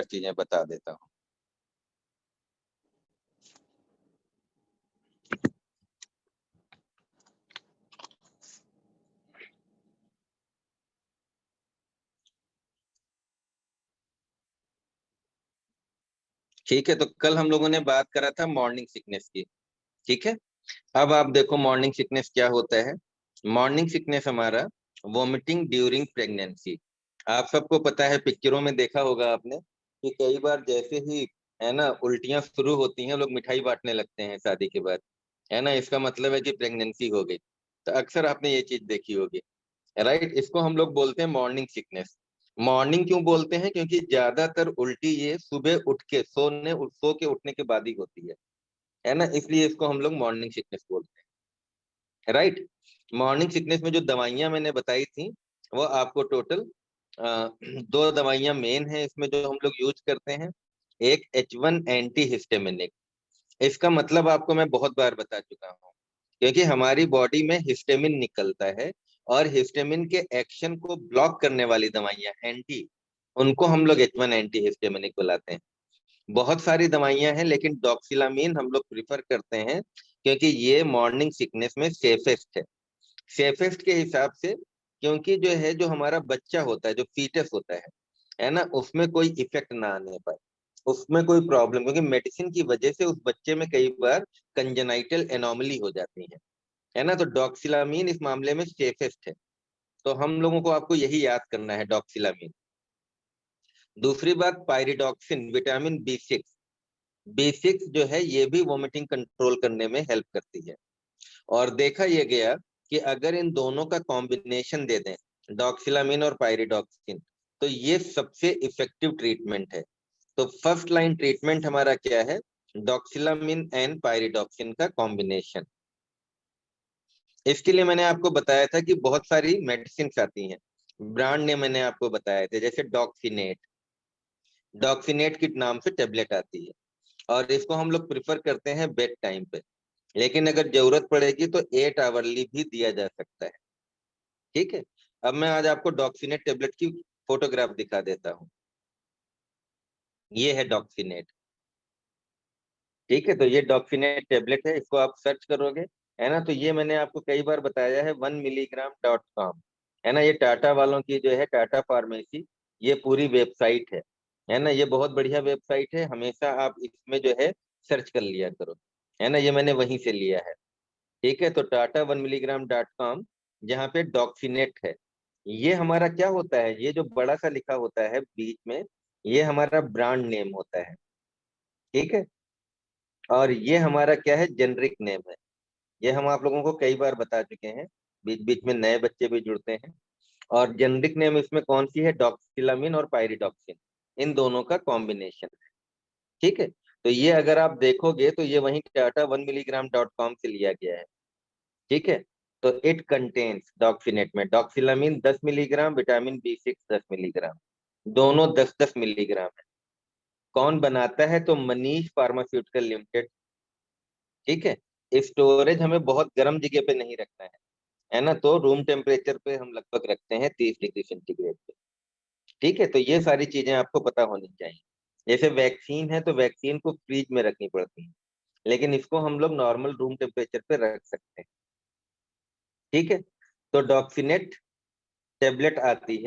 चार चीजें बता देता हूँ। ठीक है, तो कल हम लोगों ने बात करा था मॉर्निंग सिकनेस की। ठीक है, अब आप देखो मॉर्निंग सिकनेस क्या होता है। मॉर्निंग सिकनेस हमारा वॉमिटिंग ड्यूरिंग प्रेगनेंसी। आप सबको पता है, पिक्चरों में देखा होगा आपने कि कई बार जैसे ही है ना उल्टियां शुरू होती हैं, लोग मिठाई बांटने लगते हैं शादी के बाद, है ना। इसका मतलब है कि प्रेगनेंसी हो गई। तो अक्सर आपने ये चीज देखी होगी, राइट। इसको हम लोग बोलते हैं मॉर्निंग सिकनेस। मॉर्निंग क्यों बोलते हैं? क्योंकि ज्यादातर उल्टी ये सुबह उठ के सो के उठने के बाद ही होती है ना, इसलिए इसको हम लोग मॉर्निंग सिकनेस बोलते हैं, राइट। मॉर्निंग सिकनेस में जो दवाइयां मैंने बताई थी, वो आपको टोटल दो दवाइयां मेन है इसमें जो हम लोग यूज करते हैं। एक H1 एंटी हिस्टेमिनिक। इसका मतलब आपको मैं बहुत बार बता चुका हूँ, क्योंकि हमारी बॉडी में हिस्टेमिन निकलता है, और हिस्टेमिन के एक्शन को ब्लॉक करने वाली दवाइयां एंटी, उनको हम लोग H1 एंटी हिस्टेमिनिक बुलाते हैं। बहुत सारी दवाइयां हैं, लेकिन डॉक्सिलामीन हम लोग प्रिफर करते हैं, क्योंकि ये मॉर्निंग सिकनेस में सेफेस्ट है। सेफेस्ट के हिसाब से, क्योंकि जो है जो हमारा बच्चा होता है, जो फीटस होता है ना, उसमें कोई इफेक्ट ना आने पाए, उसमें कोई प्रॉब्लम, क्योंकि मेडिसिन की वजह से उस बच्चे में कई बार कंजेनाइटल एनोमली हो जाती है ना। तो डॉक्सिलामीन इस मामले में सेफेस्ट है। तो हम लोगों को आपको यही याद करना है, डॉक्सिलामीन। दूसरी बात, पायरिडॉक्सिन, विटामिन B6। B6 जो है ये भी वोमिटिंग कंट्रोल करने में हेल्प करती है। और देखा यह गया कि अगर इन दोनों का कॉम्बिनेशन दे दें, डॉक्सिलामीन और पायरिडॉक्सिन, तो ये सबसे इफेक्टिव ट्रीटमेंट है। तो फर्स्ट लाइन ट्रीटमेंट हमारा क्या है? डॉक्सिलामीन एंड पायरिडॉक्सिन का कॉम्बिनेशन। इसके लिए मैंने आपको बताया था कि बहुत सारी मेडिसिन आती हैं, ब्रांड ने मैंने आपको बताए थे, जैसे डॉक्सिनेट। डॉक्सिनेट के नाम से टेबलेट आती है, और इसको हम लोग प्रिफर करते हैं बेड टाइम पे, लेकिन अगर जरूरत पड़ेगी तो 8 आवरली भी दिया जा सकता है। ठीक है, अब मैं आज आपको डॉक्सिनेट टेबलेट की फोटोग्राफ दिखा देता हूँ। ये है डॉक्सिनेट। ठीक है, तो ये डॉक्सिनेट टेबलेट है, इसको आप सर्च करोगे, है ना। तो ये मैंने आपको कई बार बताया है, 1mg.com, है ना। ये टाटा वालों की जो है, टाटा फार्मेसी, ये पूरी वेबसाइट है ना। ये बहुत बढ़िया वेबसाइट है, हमेशा आप इसमें जो है सर्च कर लिया करो, है ना। ये मैंने वहीं से लिया है। ठीक है, तो टाटा 1mg.com, जहाँ पे डॉक्सिनेट है। ये हमारा क्या होता है, ये जो बड़ा सा लिखा होता है बीच में, ये हमारा ब्रांड नेम होता है। ठीक है, और ये हमारा क्या है, जेनरिक नेम है। ये हम आप लोगों को कई बार बता चुके हैं, बीच बीच में नए बच्चे भी जुड़ते हैं। और जेनरिक नेम इसमें कौन सी है? डॉक्सिलामीन और पायरिडॉक्सिन, इन दोनों का कॉम्बिनेशन है। ठीक है, तो ये अगर आप देखोगे तो ये वही टाटा 1mg.com से लिया गया है। ठीक है, तो इट कंटेन्स, डॉक्सिनेट में डॉक्सिलामीन 10 मिलीग्राम, विटामिन B6 10 मिलीग्राम, दोनों 10-10 मिलीग्राम है। कौन बनाता है? तो मनीष फार्मास्यूटिकल लिमिटेड। ठीक है, स्टोरेज हमें बहुत गर्म जगह पे नहीं रखना है ना, तो रूम टेम्परेचर पे हम लगभग रखते हैं, 30 डिग्री सेंटीग्रेड पे। ठीक है, तो ये सारी चीजें आपको पता होनी चाहिए। जैसे वैक्सीन है, तो वैक्सीन को फ्रीज में रखनी पड़ती है, लेकिन इसको हम लोग नॉर्मल रूम टेम्परेचर पे रख सकते हैं। ठीक है, तो डॉक्सिनेट टेबलेट आती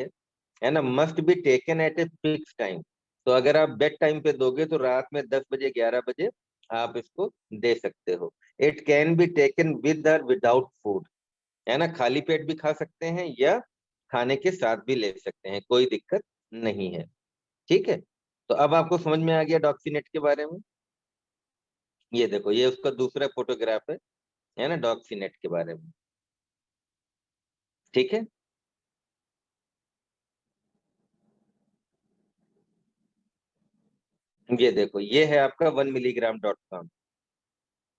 है ना, must be taken at a fix time. तो अगर आप बेड टाइम पे दोगे तो रात में 10 बजे 11 बजे आप इसको दे सकते हो। It can be taken with और विदाउट फूड, है ना। खाली पेट भी खा सकते हैं या खाने के साथ भी ले सकते हैं, कोई दिक्कत नहीं है। ठीक है, तो अब आपको समझ में आ गया डॉक्सिनेट के बारे में। ये देखो, ये उसका दूसरा फोटोग्राफ है ना, डॉक्सिनेट के बारे में। ठीक है, ये देखो, ये है आपका 1mg.com।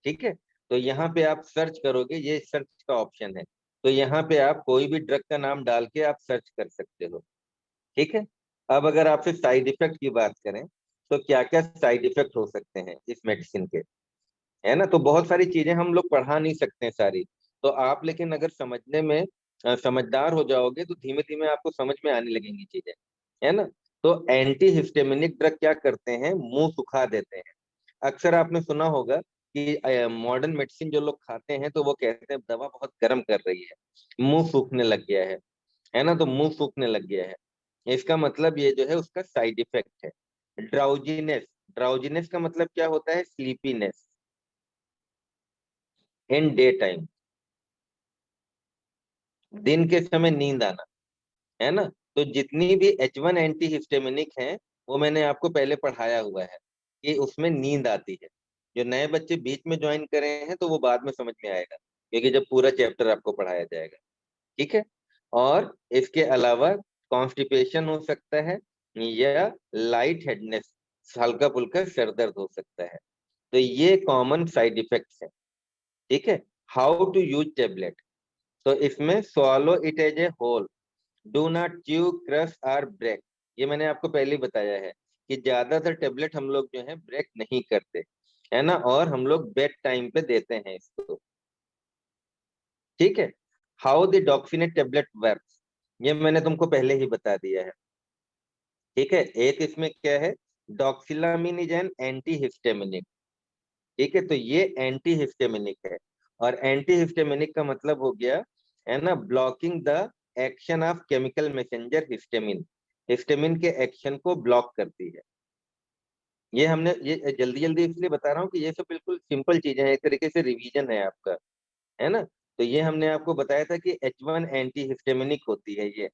ठीक है, तो यहाँ पे आप सर्च करोगे, ये सर्च का ऑप्शन है, तो यहाँ पे आप कोई भी ड्रग का नाम डाल के आप सर्च कर सकते हो। ठीक है, अब अगर आपसे साइड इफेक्ट की बात करें, तो क्या क्या साइड इफेक्ट हो सकते हैं इस मेडिसिन के, है ना। तो बहुत सारी चीजें हम लोग पढ़ा नहीं सकते हैं सारी, तो आप लेकिन अगर समझने में समझदार हो जाओगे तो धीमे धीमे आपको समझ में आने लगेंगी चीजें, है ना। तो एंटी हिस्टेमिनिक ड्रग क्या करते हैं, मुंह सुखा देते हैं। अक्सर आपने सुना होगा कि मॉडर्न मेडिसिन जो लोग खाते हैं तो वो कहते हैं दवा बहुत गर्म कर रही है, मुंह सूखने लग गया है ना, तो मुंह सूखने लग गया है। इसका मतलब ये जो है उसका साइड इफेक्ट है। ड्राउजीनेस, ड्राउजीनेस का मतलब क्या होता है, स्लीपीनेस इन डे टाइम, दिन के समय नींद आना, है ना। तो जितनी भी H1 एंटी हिस्टेमिनिक है वो मैंने आपको पहले पढ़ाया हुआ है कि उसमें नींद आती है। जो नए बच्चे बीच में ज्वाइन करे हैं तो वो बाद में समझ में आएगा, क्योंकि जब पूरा चैप्टर आपको पढ़ाया जाएगा, ठीक है। और इसके अलावा कॉन्स्टिपेशन हो सकता है, या लाइट हेडनेस, हल्का फुल्का सर दर्द हो सकता है। तो ये कॉमन साइड इफेक्ट्स है, ठीक है। हाउ टू यूज टेबलेट, तो इसमें swallow it as a whole, do not chew, crush और ब्रेक। ये मैंने आपको पहले ही बताया है कि ज्यादातर टेबलेट हम लोग जो है ब्रेक नहीं करते, है ना, और हम लोग बेड टाइम पे देते हैं इसको, ठीक है। How the Doxinate tablet works, ये मैंने तुमको पहले ही बता दिया है, ठीक है। एक इसमें क्या है, डॉक्सिलामिन इज एन एंटी हिस्टेमिनिक, ठीक है। तो ये एंटी हिस्टेमिनिक है, और एंटी हिस्टेमिनिक का मतलब हो गया, है ना, blocking the action of chemical messenger histamine, histamine के एक्शन को ब्लॉक करती है। ये हमने ये जल्दी जल्दी इसलिए बता रहा हूँ कि ये सब बिल्कुल सिंपल चीजें हैं, एक तरीके से रिवीजन है आपका, है ना। तो ये हमने आपको बताया था कि H1 एंटी हिस्टेमिनिक होती है ये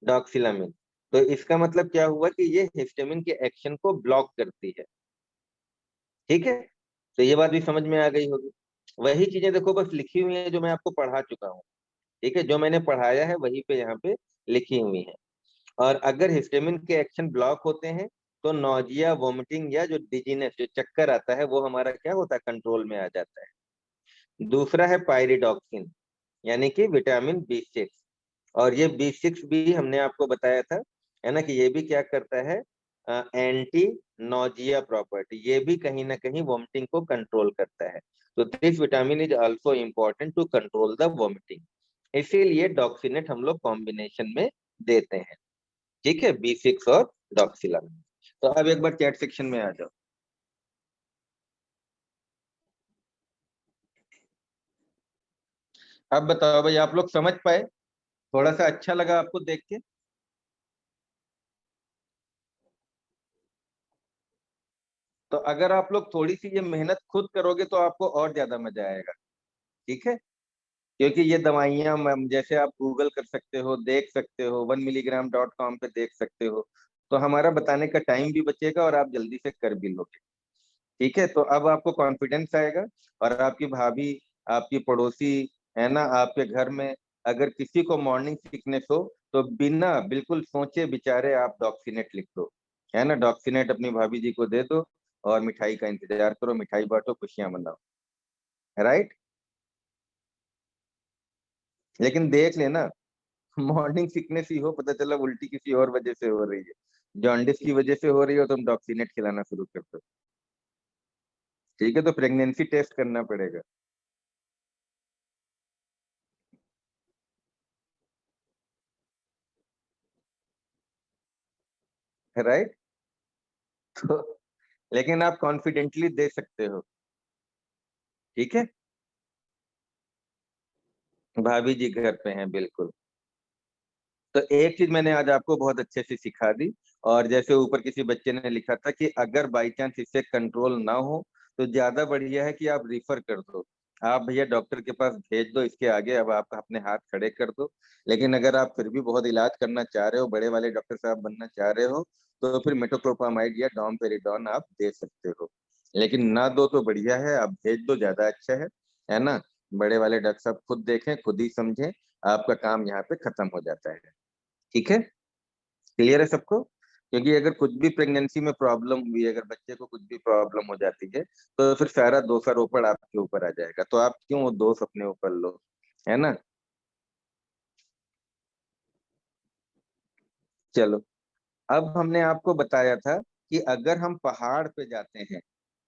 डॉक्सिलामिन। तो इसका मतलब क्या हुआ कि ये हिस्टेमिन के एक्शन को ब्लॉक करती है, ठीक है। तो ये बात भी समझ में आ गई होगी। वही चीजें देखो बस लिखी हुई है जो मैं आपको पढ़ा चुका हूँ, ठीक है। जो मैंने पढ़ाया है वही पे यहाँ पे लिखी हुई है। और अगर हिस्टामिन के एक्शन ब्लॉक होते हैं तो नौजिया, वोमिटिंग या जो डिजीनेस, जो चक्कर आता है, वो हमारा क्या होता है, कंट्रोल में आ जाता है। दूसरा है पायरिडॉक्सिन, यानी कि विटामिन B6। और ये B6 भी हमने आपको बताया था, है ना, कि ये भी क्या करता है, एंटी नोजिया प्रॉपर्टी, ये भी कहीं ना कहीं वोमिटिंग को कंट्रोल करता है। तो this vitamin is also important to control the vomiting, इसीलिए डॉक्सिनेट हम लोग कॉम्बिनेशन में देते हैं, ठीक है, B6 और डॉक्सिलामिन। तो अब एक बार चैट सेक्शन में आ जाओ। अब बताओ भाई, आप लोग समझ पाए, थोड़ा सा अच्छा लगा आपको देख के? तो अगर आप लोग थोड़ी सी ये मेहनत खुद करोगे तो आपको और ज्यादा मजा आएगा, ठीक है। क्योंकि ये दवाइयां जैसे आप गूगल कर सकते हो, देख सकते हो, 1mg.com पे देख सकते हो, तो हमारा बताने का टाइम भी बचेगा और आप जल्दी से कर भी लोगे, ठीक है। तो अब आपको कॉन्फिडेंस आएगा, और आपकी भाभी, आपकी पड़ोसी, है ना, आपके घर में अगर किसी को मॉर्निंग सिकनेस हो तो बिना बिल्कुल सोचे विचारे आप डॉक्सीनेट लिख दो, है ना, डॉक्सीनेट अपनी भाभी जी को दे दो, और मिठाई का इंतजार करो, मिठाई बांटो, खुशियां मनाओ, राइट। लेकिन देख लेना, मॉर्निंग सिकनेस ही हो, पता चला उल्टी किसी और वजह से हो रही है, जॉन्डिस की वजह से हो रही हो, तुम डॉक्सीनेट खिलाना शुरू कर दो, ठीक है। तो प्रेगनेंसी टेस्ट करना पड़ेगा, राइट। तो लेकिन आप कॉन्फिडेंटली दे सकते हो, ठीक है। भाभी जी घर पे हैं, बिल्कुल। तो एक चीज मैंने आज आपको बहुत अच्छे से सिखा दी, और जैसे ऊपर किसी बच्चे ने लिखा था कि अगर बाई चांस इससे कंट्रोल ना हो तो ज्यादा बढ़िया है कि आप रिफर कर दो, आप भैया डॉक्टर के पास भेज दो, इसके आगे अब आप अपने हाथ खड़े कर दो। लेकिन अगर आप फिर भी बहुत इलाज करना चाह रहे हो, बड़े वाले डॉक्टर साहब बनना चाह रहे हो, तो फिर मेटोक्लोप्रामाइड या डॉमपेरिडॉन आप दे सकते हो। लेकिन ना दो तो बढ़िया है, आप भेज दो, ज्यादा अच्छा है ना। बड़े वाले डॉक्टर साहब खुद देखें, खुद ही समझें, आपका काम यहाँ पे खत्म हो जाता है, ठीक है। क्लियर है सबको? क्योंकि अगर कुछ भी प्रेगनेंसी में प्रॉब्लम हुई है, अगर बच्चे को कुछ भी प्रॉब्लम हो जाती है, तो फिर सारा दोषारोपण आपके ऊपर आ जाएगा, तो आप क्यों वो दोष अपने ऊपर लो, है ना। चलो, अब हमने आपको बताया था कि अगर हम पहाड़ पे जाते हैं,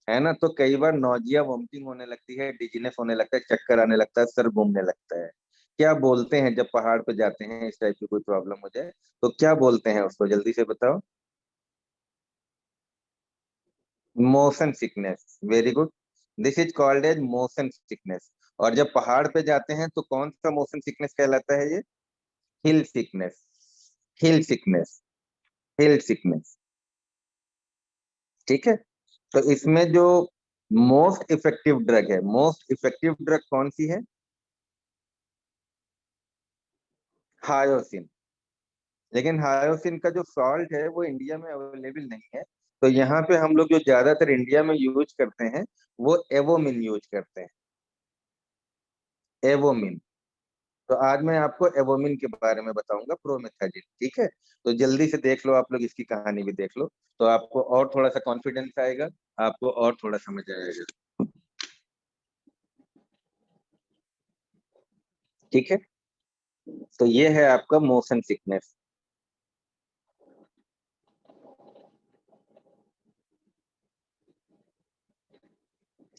है ना, तो कई बार नौजिया, वोमिटिंग होने लगती है, डिजीनेस होने लगता है, चक्कर आने लगता है, सर घूमने लगता है। क्या बोलते हैं जब पहाड़ पे जाते हैं, इस टाइप की कोई प्रॉब्लम हो जाए, तो क्या बोलते हैं उसको, जल्दी से बताओ। Motion sickness, very good. This is called as motion sickness. और जब पहाड़ पे जाते हैं तो कौन सा मोशन सिकनेस कहलाता है ये? हिल सिकनेस। हिल सिकनेस। हिल सिकनेस। ठीक है। तो इसमें जो मोस्ट इफेक्टिव ड्रग है, मोस्ट इफेक्टिव ड्रग कौन सी है? हायोसिन। लेकिन हायोसिन का जो सॉल्ट है वो इंडिया में अवेलेबल नहीं है। तो यहाँ पे हम लोग जो ज्यादातर इंडिया में यूज करते हैं वो एवोमिन यूज करते हैं। एवोमिन। तो आज मैं आपको एवोमिन के बारे में बताऊंगा, प्रोमेथाजिन। ठीक है। तो जल्दी से देख लो आप लोग, इसकी कहानी भी देख लो, तो आपको और थोड़ा सा कॉन्फिडेंस आएगा, आपको और थोड़ा समझ आएगा। ठीक है। तो ये है आपका मोशन सिकनेस।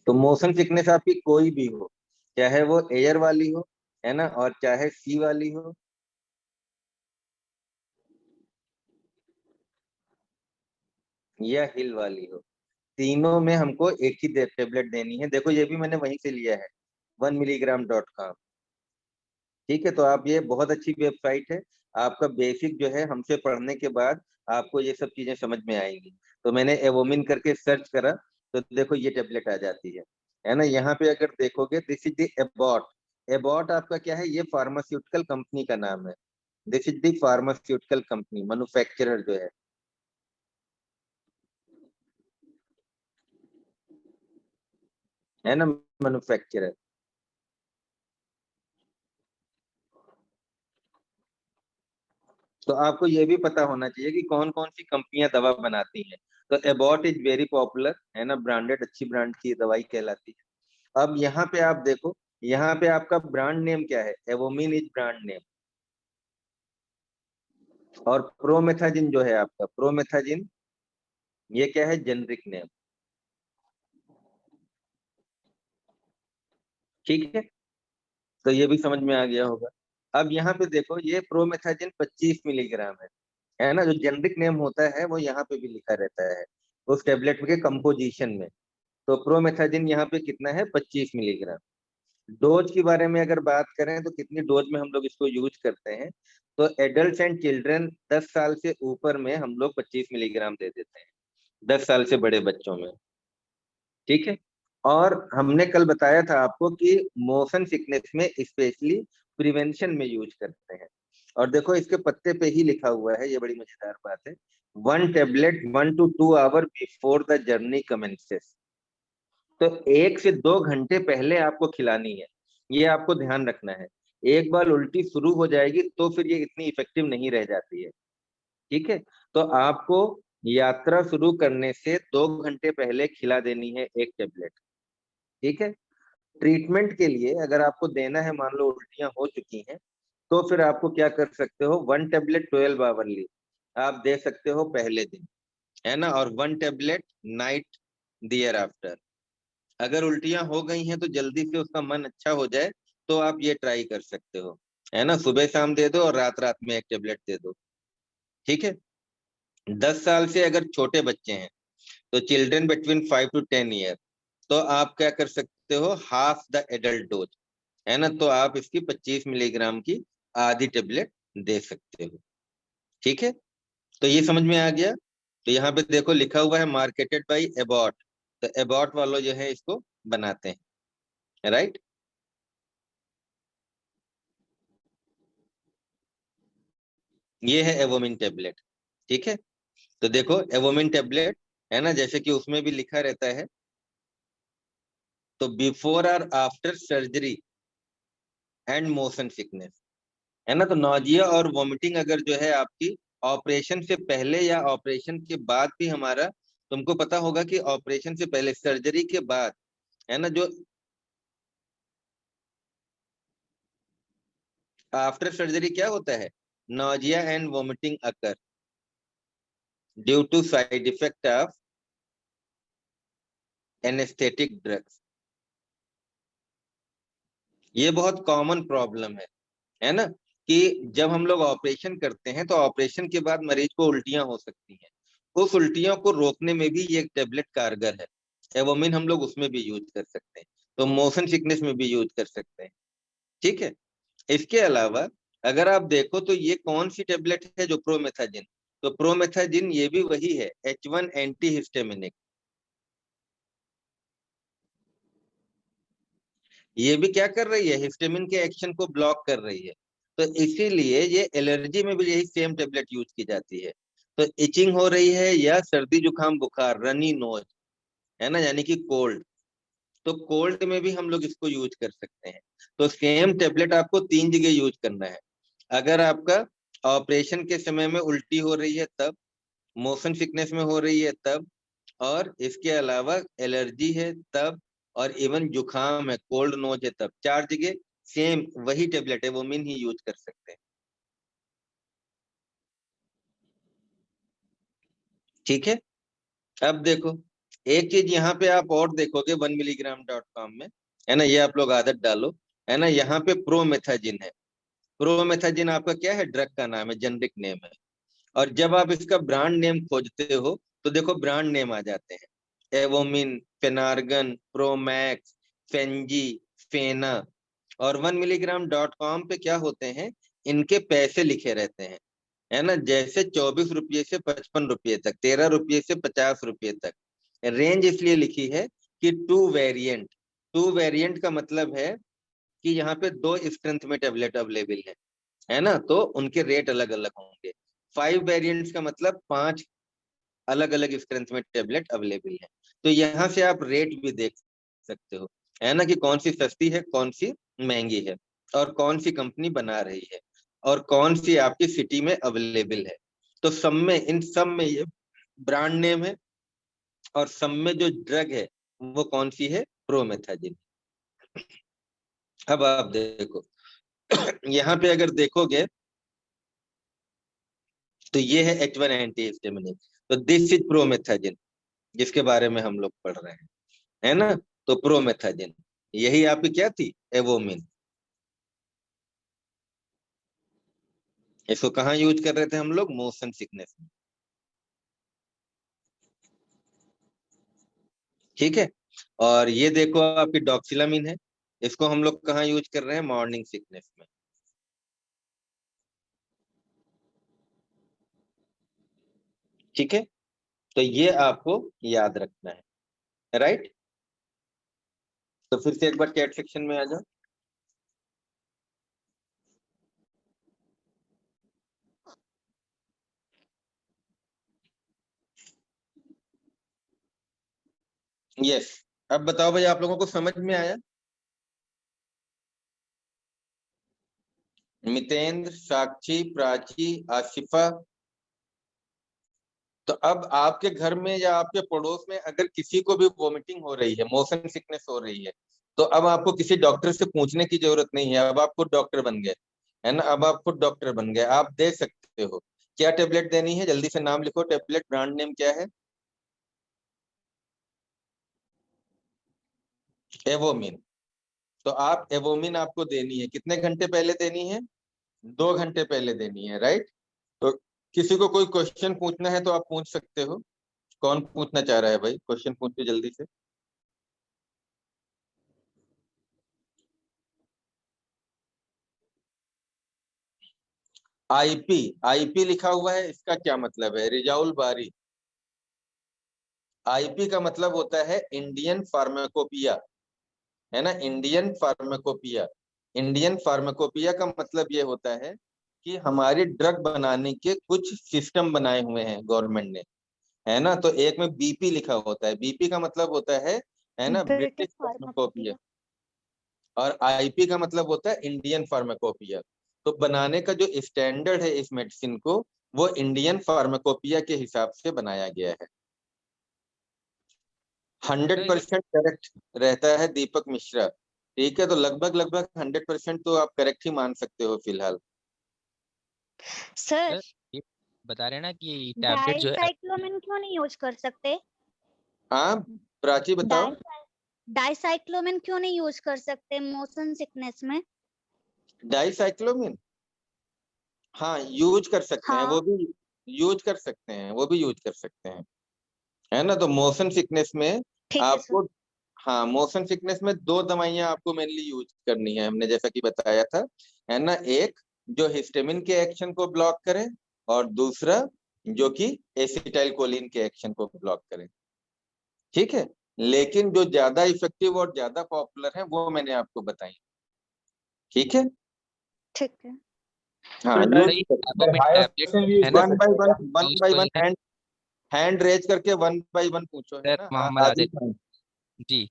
तो मोशन सिकनेस आपकी कोई भी हो, चाहे वो एयर वाली हो, है ना, और चाहे सी वाली हो, या हिल वाली हो, तीनों में हमको एक ही टेबलेट देनी है। देखो ये भी मैंने वहीं से लिया है, 1mg.com। ठीक है। तो आप, ये बहुत अच्छी वेबसाइट है। आपका बेसिक जो है हमसे पढ़ने के बाद आपको ये सब चीजें समझ में आएंगी। तो मैंने एवोमिन करके सर्च करा, तो देखो ये टेबलेट आ जाती है ना। यहाँ पे अगर देखोगे, this is the Abbott. Abbott आपका क्या है? ये फार्मास्यूटिकल कंपनी का नाम है। This is the pharmaceutical company, manufacturer जो है ना, मैन्युफैक्चरर। तो आपको ये भी पता होना चाहिए कि कौन कौन सी कंपनियां दवा बनाती हैं। तो एबॉट इज वेरी पॉपुलर, है ना, ब्रांडेड, अच्छी ब्रांड की दवाई कहलाती है। अब यहाँ पे आप देखो, यहाँ पे आपका ब्रांड नेम क्या है? एवोमिन इज ब्रांड नेम। और प्रोमेथाजिन जो है आपका, प्रोमेथाजिन, ये क्या है? Generic name. ठीक है। तो ये भी समझ में आ गया होगा। अब यहाँ पे देखो, ये प्रोमेथाजिन 25 मिलीग्राम है ना। जो जेनरिक नेम होता है वो यहाँ पे भी लिखा रहता है उस टेबलेट के कंपोजिशन में। तो प्रोमेथाजिन यहाँ पे कितना है? 25 मिलीग्राम। डोज के बारे में अगर बात करें तो कितनी डोज में हम लोग इसको यूज करते हैं? तो एडल्ट एंड चिल्ड्रन, 10 साल से ऊपर में हम लोग 25 मिलीग्राम दे देते हैं, 10 साल से बड़े बच्चों में। ठीक है। और हमने कल बताया था आपको कि मोशन सिकनेस में स्पेशली प्रिवेंशन में यूज करते हैं। और देखो इसके पत्ते पे ही लिखा हुआ है, ये बड़ी मजेदार बात है, 1 tablet 1 to 2 hour before the journey commences. तो 1 से 2 घंटे पहले आपको खिलानी है। ये आपको ध्यान रखना है। एक बार उल्टी शुरू हो जाएगी तो फिर ये इतनी इफेक्टिव नहीं रह जाती है। ठीक है। तो आपको यात्रा शुरू करने से 2 घंटे पहले खिला देनी है एक टेबलेट। ठीक है। ट्रीटमेंट के लिए अगर आपको देना है, मान लो उल्टियां हो चुकी हैं, तो फिर आपको क्या कर सकते हो? 1 टेबलेट 12 आवरली आप दे सकते हो पहले दिन, है ना, और 1 टेबलेट नाइट दियर आफ्टर। अगर उल्टियां हो गई हैं तो जल्दी से उसका मन अच्छा हो जाए, तो आप ये ट्राई कर सकते हो, है ना, सुबह शाम दे दो और रात रात में एक टेबलेट दे दो। ठीक है। 10 साल से अगर छोटे बच्चे हैं, तो चिल्ड्रन बिटवीन 5 to 10 ईयर, तो आप क्या कर सकते हो? हाफ द एडल्ट डोज, है ना, तो आप इसकी 25 मिलीग्राम की आधी टेबलेट दे सकते हो। ठीक है। तो ये समझ में आ गया। तो यहाँ पे देखो लिखा हुआ है मार्केटेड बाय एबॉट। तो एबॉट वालों जो है इसको बनाते हैं, राइट। ये है एवोमिन टेबलेट। ठीक है। तो देखो एवोमिन टेबलेट, है ना, जैसे कि उसमें भी लिखा रहता है, तो बिफोर और after surgery and motion sickness, है ना। तो नौजिया और वोमिटिंग अगर जो है आपकी ऑपरेशन से पहले या ऑपरेशन के बाद भी हमारा, तुमको पता होगा कि ऑपरेशन से पहले, सर्जरी के बाद, है ना, जो आफ्टर सर्जरी क्या होता है? Nausea and vomiting occur due to side effect of anaesthetic drugs. ये बहुत कॉमन प्रॉब्लम है ना, कि जब हम लोग ऑपरेशन करते हैं तो ऑपरेशन के बाद मरीज को उल्टियां हो सकती हैं। उस उल्टियों को रोकने में भी ये टेबलेट कारगर है। एवोमिन हम लोग उसमें भी यूज कर सकते हैं, तो मोशन सिकनेस में भी यूज कर सकते हैं। ठीक है। इसके अलावा अगर आप देखो तो ये कौन सी टेबलेट है, जो प्रोमेथाजिन, तो प्रोमेथाजिन ये भी वही है, H1 एंटी हिस्टामिनिक। ये भी क्या कर रही है, हिस्टामिन के एक्शन को ब्लॉक कर रही है। तो इसीलिए ये एलर्जी में भी यही सेम टेबलेट यूज की जाती है। तो इचिंग हो रही है या सर्दी जुकाम बुखार, रनी नोज, है ना, यानी कि कोल्ड, तो कोल्ड में भी हम लोग इसको यूज कर सकते हैं। तो सेम टेबलेट आपको 3 जगह यूज करना है। अगर आपका ऑपरेशन के समय में उल्टी हो रही है तब, मोशन सिकनेस में हो रही है तब, और इसके अलावा एलर्जी है तब, और इवन जुकाम है, कोल्ड नोज है तब, 4 जगह सेम वही टेबलेट है, वो मिन ही यूज कर सकते हैं। ठीक है। अब देखो, एक चीज यहाँ पे आप और देखोगे 1mg.com में, है ना, ये आप लोग आदत डालो, है ना, यहाँ पे प्रोमेथाजिन है। प्रोमेथाजिन आपका क्या है, ड्रग का नाम है, जेनरिक नेम है। और जब आप इसका ब्रांड नेम खोजते हो तो देखो ब्रांड नेम आ जाते हैं, एवोमिन, फेनार्गन, प्रोमैक्स, फेंजी, फेना। और 1mg.com पे क्या होते हैं, इनके पैसे लिखे रहते हैं, है ना, जैसे 24 रुपये से 55 रुपये तक, 13 रुपये से 50 रुपये तक। रेंज इसलिए लिखी है कि टू वेरिएंट का मतलब है कि यहाँ पे 2 स्ट्रेंथ में टेबलेट अवेलेबल है ना, तो उनके रेट अलग अलग होंगे। 5 वेरिएंट्स का मतलब 5 अलग अलग स्ट्रेंथ में टेबलेट अवेलेबल है। तो यहाँ से आप रेट भी देख सकते हो, है ना, कि कौन सी सस्ती है, कौन सी महंगी है, और कौन सी कंपनी बना रही है, और कौन सी आपकी सिटी में अवेलेबल है। तो सब में, इन सब में ये ब्रांड नेम है, और सब में जो ड्रग है वो कौन सी है, प्रोमेथाजिन। अब आप देखो यहाँ पे अगर देखोगे तो ये है H1 एंटी हिस्टामिनिक, तो दिस इज प्रोमेथाजिन, जिसके बारे में हम लोग पढ़ रहे हैं, है ना। तो प्रोमेथाजिन यही आपकी क्या थी, एवोमिन। इसको कहाँ यूज कर रहे थे हम लोग, मोशन सिकनेस में। ठीक है। और ये देखो आपकी डॉक्सिलामिन है, इसको हम लोग कहाँ यूज कर रहे हैं, मॉर्निंग सिकनेस में। ठीक है। तो ये आपको याद रखना है, राइट। तो फिर से एक बार चैट सेक्शन में आ जाओ। यस। अब बताओ भाई, आप लोगों को समझ में आया। मितेंद्र, साक्षी, प्राची, आशिफा। तो अब आपके घर में या आपके पड़ोस में अगर किसी को भी वोमिटिंग हो रही है, मोशन सिकनेस हो रही है, तो अब आपको किसी डॉक्टर से पूछने की जरूरत नहीं है, अब आप खुद डॉक्टर बन गए, है ना, अब आप खुद डॉक्टर बन गए, आप दे सकते हो। क्या टेबलेट देनी है, जल्दी से नाम लिखो, टेबलेट ब्रांड नेम क्या है, एवोमिन। तो आप एवोमिन आपको देनी है, कितने घंटे पहले देनी है, 2 घंटे पहले देनी है, राइट। तो किसी को कोई क्वेश्चन पूछना है तो आप पूछ सकते हो। कौन पूछना चाह रहा है भाई, क्वेश्चन पूछिए जल्दी से। आईपी, आईपी लिखा हुआ है, इसका क्या मतलब है, रिजाउल बारी। आईपी का मतलब होता है इंडियन फार्माकोपिया, है ना, इंडियन फार्माकोपिया। इंडियन फार्माकोपिया का मतलब ये होता है कि हमारी ड्रग बनाने के कुछ सिस्टम बनाए हुए हैं गवर्नमेंट ने, है ना। तो एक में बीपी लिखा होता है, बीपी का मतलब होता है ना, ब्रिटिश ब्रिटिश फार्माकोपिया। फार्माकोपिया। और आईपी का मतलब होता है इंडियन फार्माकोपिया। तो बनाने का जो स्टैंडर्ड है इस मेडिसिन को, वो इंडियन फार्माकोपिया के हिसाब से बनाया गया है। सर ये 100% करेक्ट रहता है दीपक मिश्रा। ठीक है, तो लगभग लगभग 100% तो आप करेक्ट ही मान सकते हो फिलहाल। सर, सर ये बता रहे हैं ना कि टैबलेट जो है डाइसाइक्लोमिन क्यों नहीं यूज कर सकते? हाँ, प्राची बताओ। डाइसाइक्लोमिन क्यों नहीं यूज कर सकते मोशन सिकनेस में? डाइसाइक्लोमिन, हाँ यूज कर सकते हैं, वो हाँ। भी यूज कर सकते हैं, वो भी यूज कर सकते हैं, है ना। तो मोशन सिकनेस में ठीक है सर। आपको, हाँ, मोशन सिकनेस में दो दवाइयां आपको मेनली यूज करनी है, हमने जैसा कि बताया था, है ना। एक जो हिस्टामिन के एक्शन को ब्लॉक करे, और दूसरा जो कि एसिटाइल कोलिन के एक्शन को ब्लॉक करे, ठीक है। लेकिन जो ज्यादा इफेक्टिव और ज्यादा पॉपुलर है वो मैंने आपको बताई, ठीक है। ठीक है। हाँ, सर यूज सर ये अगर एबोमिन हायर टैबलेट है ना, one by one, one use by तो वन जैसे हैंड रेज करके वन बाय वन पूछो, है सर ना। मोहम्मद आदिल आदिल खान। जी।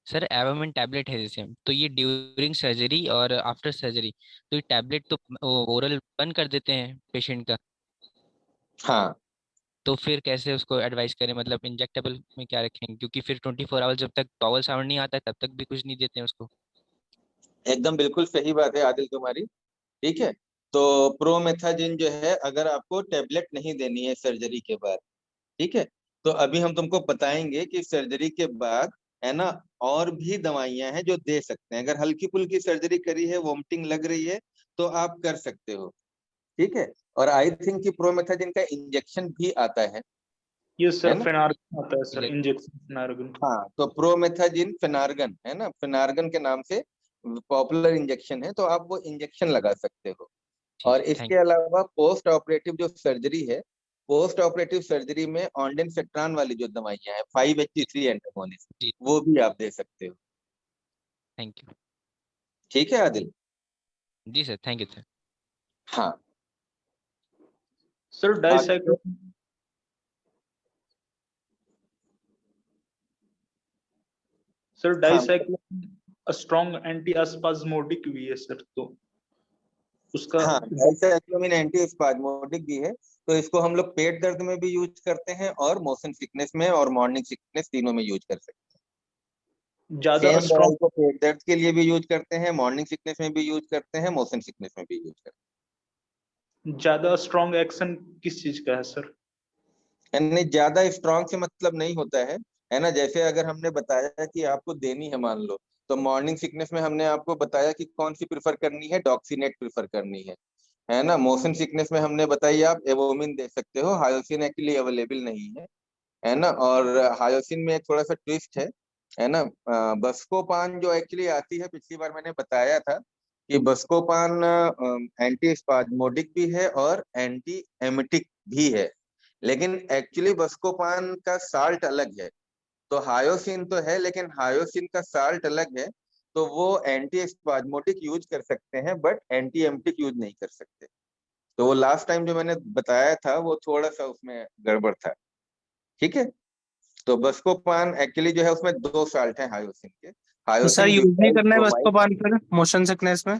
सर एबोमिन टैबलेट है जैसे, तो ये ड्यूरिंग सर्जरी और आफ्टर सर्जरी, तो ये टैबलेट तो ओरल बंद कर देते हैं पेशेंट का, हाँ, तो फिर कैसे उसको एडवाइस करें, मतलब इंजेक्टेबल में क्या रखें, क्योंकि फिर 24 आवर जब तक टॉवल साउंड नहीं आता तब तक भी कुछ नहीं देते हैं उसको। एकदम बिल्कुल सही बात है आदिल तुम्हारी, ठीक है। तो प्रोमेथाजिन जो है, अगर आपको टेबलेट नहीं देनी है सर्जरी के बाद, ठीक है, तो अभी हम तुमको बताएंगे कि सर्जरी के बाद, है ना, और भी दवाइयां हैं जो दे सकते हैं। अगर हल्की फुल्की सर्जरी करी है, वोमिटिंग लग रही है, तो आप कर सकते हो, ठीक है। और आई थिंक कि प्रोमेथाजिन का इंजेक्शन भी आता ये है सर ना। फेनार्गन आता है सर, इंजेक्ट इंजेक्शन फेनार्गन। हाँ, तो प्रोमेथाजिन फिनार्गन, है ना, फिनार्गन के नाम से पॉपुलर इंजेक्शन है, तो आप वो इंजेक्शन लगा सकते हो। ठीक और है, इसके थैंक अलावा पोस्ट ऑपरेटिव जो सर्जरी है, पोस्ट ऑपरेटिव सर्जरी में ऑन्डेनसेट्रान वाली जो दवाइयां हैं, 5-HT3 एंटागोनिस्ट, जी, वो भी आप दे सकते हो, थैंक यू। ठीक है आदिल। जी सर, थैंक यू सर। हाँ, सर बाकी तो डाइसाइक्लोमिन, सर हाँ, डाइसाइक्लोमिन स्ट्रॉन्ग एंटी अस्पाज्मोडिक भी है सर, तो उसका हाँ, डाइसाइक्लोमिन एंटी स्पाज्मोडिक भी है, तो इसको हम लोग पेट दर्द में भी यूज करते हैं, और मोशन सिकनेस में और मॉर्निंग सिकनेस तीनों में यूज कर सकते हैं। ज्यादा सेम दवाई स्ट्रॉन्ग, को पेट दर्द के लिए भी यूज करते हैं, मॉर्निंग सिकनेस में भी यूज करते हैं, मोशन सिकनेस में भी यूज करते ज्यादा स्ट्रॉन्ग एक्शन किस चीज का है सर? हैं। यानी ज्यादा स्ट्रांग से मतलब नहीं होता है ना। जैसे अगर हमने बताया कि आपको देनी है, मान लो, तो मॉर्निंग सिकनेस में हमने आपको बताया कि कौन सी प्रिफर करनी है, डॉक्सीनेट प्रिफर करनी है ना। मोशन सिकनेस में हमने बताई आप एवोमिन दे सकते हो, हायोसिन एक्चुअली अवेलेबल नहीं है ना। और हायोसिन में एक थोड़ा सा ट्विस्ट है ना। बस्कोपान जो एक्चुअली आती है, पिछली बार मैंने बताया था कि बस्कोपान एंटी स्पाज्मोडिक भी है और एंटी एमिटिक भी है, लेकिन एक्चुअली बस्कोपान का साल्ट अलग है। तो हायोसिन तो है, लेकिन हायोसिन का साल्ट अलग है, तो वो एंटी स्पाज्मोटिक यूज कर सकते हैं, बट एंटी एमिटिक यूज नहीं कर सकते। तो वो लास्ट टाइम जो मैंने बताया था, वो थोड़ा सा उसमें गड़बड़ था, ठीक है। तो बस्कोपान एक्चुअली जो है, उसमें दो साल्ट हैं हायोसिन के, तो सर हायोसिन यूज नहीं ब्यूटाइल करना है ब्रोमाइड। बस्कोपान फिर मोशन सिकनेस में?